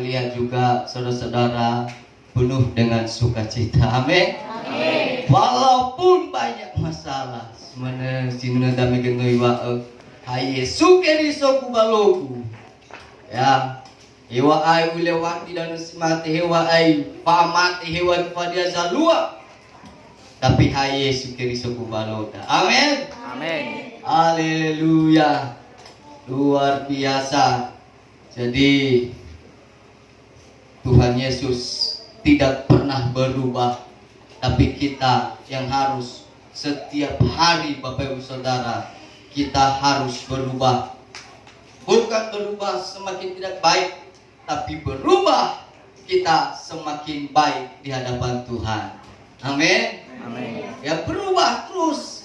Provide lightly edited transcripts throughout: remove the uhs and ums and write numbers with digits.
melihat juga saudara-saudara penuh dengan sukacita. Amin. Amin. Walaupun banyak masalah, sebenarnya sinuna dami gendoi wa haye sukeri soku baloku. Ya, hewa ai ulewati dan semati hewa ai pamati hewa fadia zalua. Tapi haye sukeri soku baloka. Amin. Amin. Haleluya. Luar biasa. Jadi Tuhan Yesus tidak pernah berubah, tapi kita yang harus setiap hari, Bapak Ibu Saudara, kita harus berubah. Bukan berubah semakin tidak baik, tapi berubah kita semakin baik di hadapan Tuhan. Amin. Amin. Ya, berubah terus.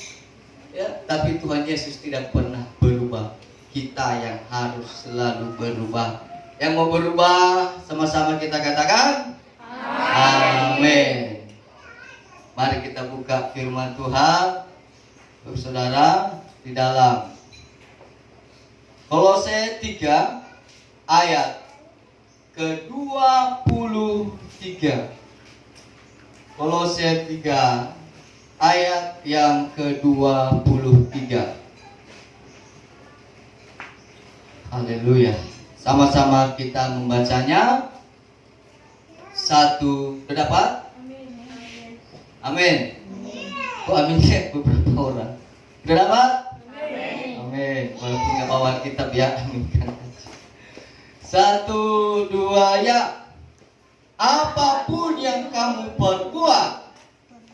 Ya, tapi Tuhan Yesus tidak pernah berubah. Kita yang harus selalu berubah. Yang mau berubah, sama-sama kita katakan amin. Mari kita buka firman Tuhan, saudara, di dalam Kolose 3 ayat ke-23. Kolose 3 ayat yang ke-23. Haleluya. Sama-sama kita membacanya. Satu, sudah dapat? Amin. Kok aminnya beberapa orang? Sudah dapat? Amin. Walaupun nggak bawa kitab ya, aminkan aja. Satu, dua, ya. Apapun yang kamu perbuat,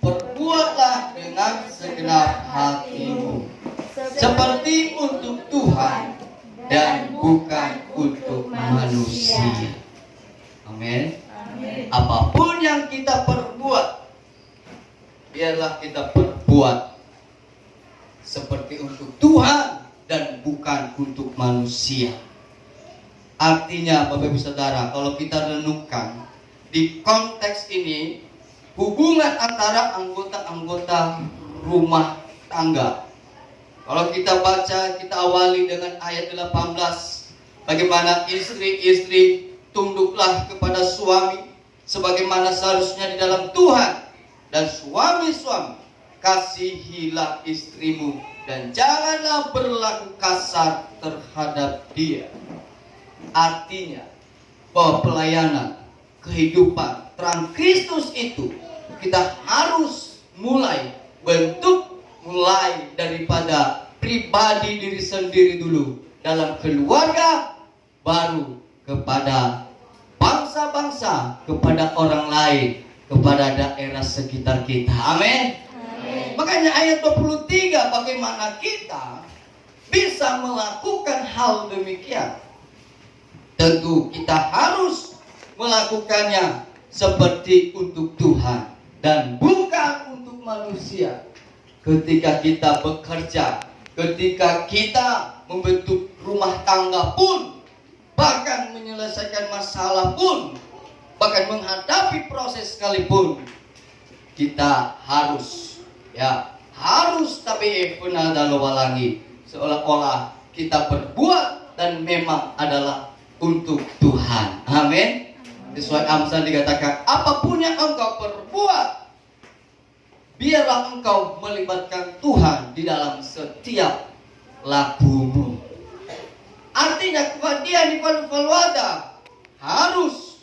perbuatlah dengan segenap hatimu, seperti untuk Tuhan dan bukan untuk manusia. Amin. Apapun yang kita perbuat, biarlah kita perbuat seperti untuk Tuhan dan bukan untuk manusia. Artinya, Bapak Ibu Saudara, kalau kita renungkan di konteks ini, hubungan antara anggota-anggota rumah tangga. Kalau kita baca, kita awali dengan ayat 18. Bagaimana istri-istri tunduklah kepada suami sebagaimana seharusnya di dalam Tuhan. Dan suami-suami, kasihilah istrimu dan janganlah berlaku kasar terhadap dia. Artinya, bahwa pelayanan, kehidupan terang Kristus itu kita harus mulai daripada pribadi diri sendiri dulu, dalam keluarga, baru kepada bangsa-bangsa, kepada orang lain, kepada daerah sekitar kita. Amin. Makanya ayat 23, bagaimana kita bisa melakukan hal demikian. Tentu kita harus melakukannya seperti untuk Tuhan dan bukan untuk manusia. Ketika kita bekerja, ketika kita membentuk rumah tangga pun, bahkan menyelesaikan masalah pun, bahkan menghadapi proses sekalipun, kita harus tapi penadawalangi, seolah-olah kita berbuat dan memang adalah untuk Tuhan. Amin. Sesuai Amsal dikatakan, apapun yang engkau perbuat, biarlah engkau melibatkan Tuhan di dalam setiap lakumu. Artinya kemudian di Faluada harus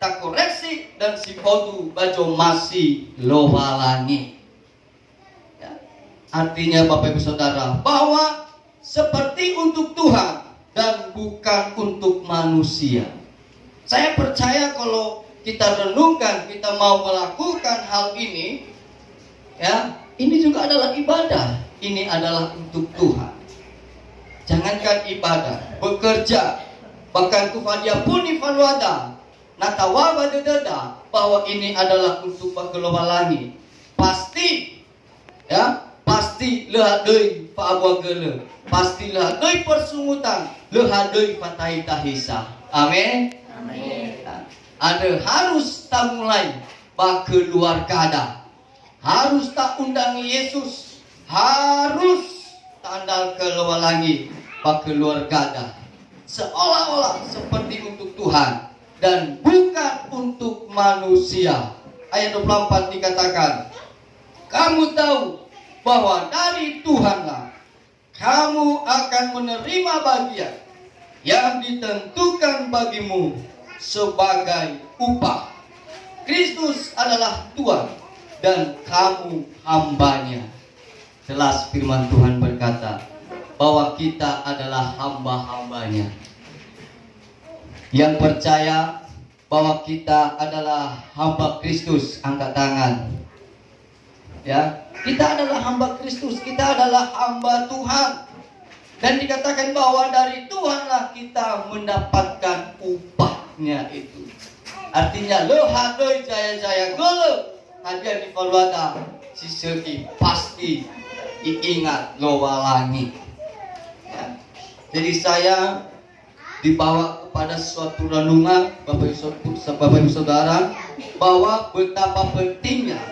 tak koreksi dan si podu bajo masih lowalangi. Ya. Artinya Bapak Ibu Saudara, bahwa seperti untuk Tuhan dan bukan untuk manusia. Saya percaya kalau kita renungkan, kita mau melakukan hal ini, ya, ini juga adalah ibadah. Ini adalah untuk Tuhan. Jangankan ibadah, bekerja, bahkan kufadia pun ifaluada, natawa badedada, bahwa ini adalah untuk bagelowalangi. Pasti, ya, pasti lehadei paabwagele, pasti lehadei persungutan, lehadei patai tahisa. Amin. Amin. Ada harus tak mulai bak keluarga, harus tak undangi Yesus, harus tak andal keluar lagi bak keluarga, seolah-olah seperti Tuhan dan bukan untuk manusia. Ayat 24 dikatakan, kamu tahu bahwa dari Tuhanlah kamu akan menerima bagian yang ditentukan bagimu sebagai upah. Kristus adalah Tuhan dan kamu hambanya. Jelas firman Tuhan berkata bahwa kita adalah hamba-hambanya. Yang percaya bahwa kita adalah hamba Kristus, angkat tangan. Ya, kita adalah hamba Kristus, kita adalah hamba Tuhan. Dan dikatakan bahwa dari Tuhanlah kita mendapatkan upahnya itu. Artinya lohadoi jaya-jaya golo hadiah di Palwata si segi pasti diingat lowalangi. Ya. Jadi saya dibawa kepada suatu renungan Bapak Ibu Saudara bahwa betapa pentingnya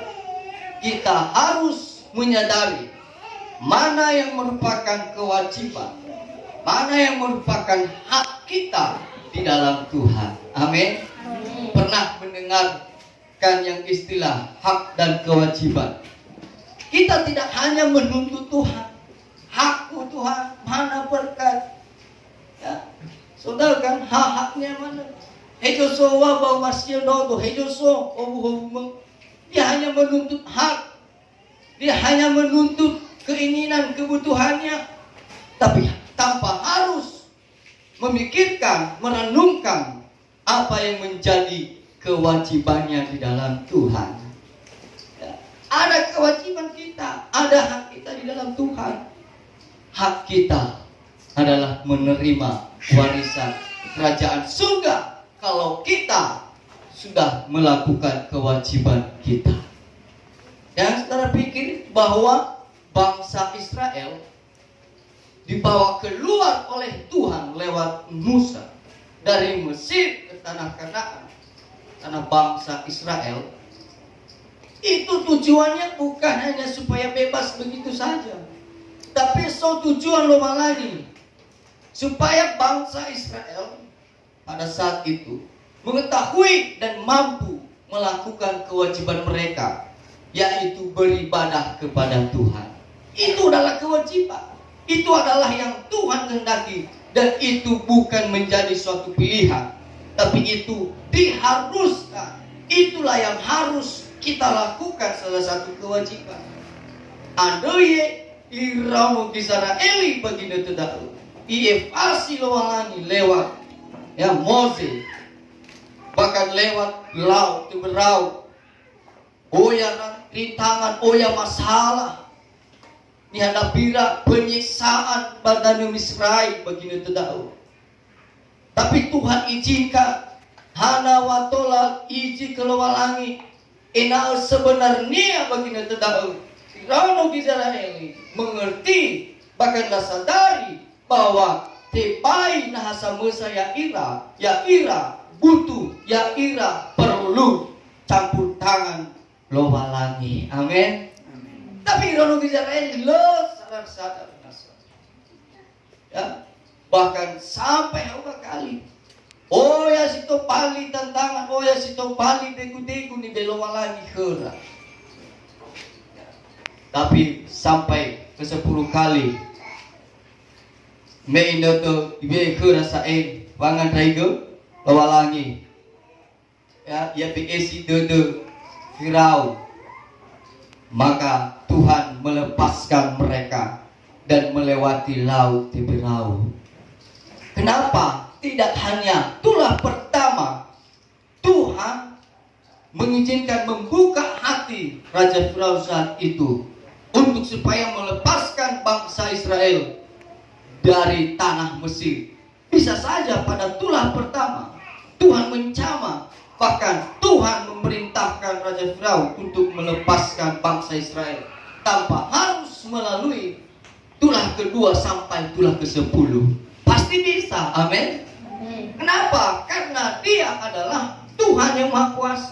kita harus menyadari mana yang merupakan kewajiban, mana yang merupakan hak kita di dalam Tuhan. Amin. Pernah mendengarkan yang istilah hak dan kewajiban? Kita tidak hanya menuntut Tuhan, hakku Tuhan, mana berkat. Ya. Saudara kan hak-haknya mana? Hejosowa bawa masih dodo, hejoso, dia hanya menuntut hak, dia hanya menuntut keinginan, kebutuhannya, tapi tanpa harus memikirkan, merenungkan apa yang menjadi kewajibannya di dalam Tuhan. Ya. Ada kewajiban kita, ada hak kita di dalam Tuhan. Hak kita adalah menerima warisan kerajaan surga kalau kita sudah melakukan kewajiban kita. Dan saudara pikir bahwa bangsa Israel dibawa keluar oleh Tuhan lewat Musa dari Mesir ke tanah Kanaan, tanah bangsa Israel. Itu tujuannya bukan hanya supaya bebas begitu saja, tapi tujuan lama lagi supaya bangsa Israel pada saat itu mengetahui dan mampu melakukan kewajiban mereka, yaitu beribadah kepada Tuhan. Itu adalah kewajiban. Itu adalah yang Tuhan kehendaki. Dan itu bukan menjadi suatu pilihan, tapi itu diharuskan. Itulah yang harus kita lakukan, salah satu kewajiban. Andoye iramo Israeli baginda tedau. Iye fasi lowalangi lewat ya Mose, bahkan lewat laut berau. Oya rintangan, oya masalah. Dihadapira penyiksaan badanu Misrai baginda tedau. Tapi Tuhan izinkan hana watola iji kelualangi enal sebenarnya baginda tedau. Rano Israeli mengerti bahkan sadari bahwa tepai nahasa mesa ya ira butuh ya ira perlu campur tangan lowalangi. Amin. Tapi Rono Israel lo sadar ya, bahkan sampai berapa kali oh ya sito pali tantangan, oh ya sito pali deku-deku ni belowa lagi kera. Tapi sampai ke 10 kali meinoto ibe kera sae wangan raigo lowa lagi ya BSI dodo Firau. Maka Tuhan melepaskan mereka dan melewati laut Teberau. Kenapa? Tidak hanya itulah pertama Tuhan mengizinkan membuka hati Raja Firaun saat itu untuk supaya melepaskan bangsa Israel dari tanah Mesir. Bisa saja pada tulah pertama Tuhan mencama, bahkan Tuhan memerintahkan Raja Firaun untuk melepaskan bangsa Israel tanpa harus melalui tulah kedua sampai tulah ke-10. Pasti bisa, amin. Kenapa? Karena dia adalah Tuhan yang Maha Kuasa.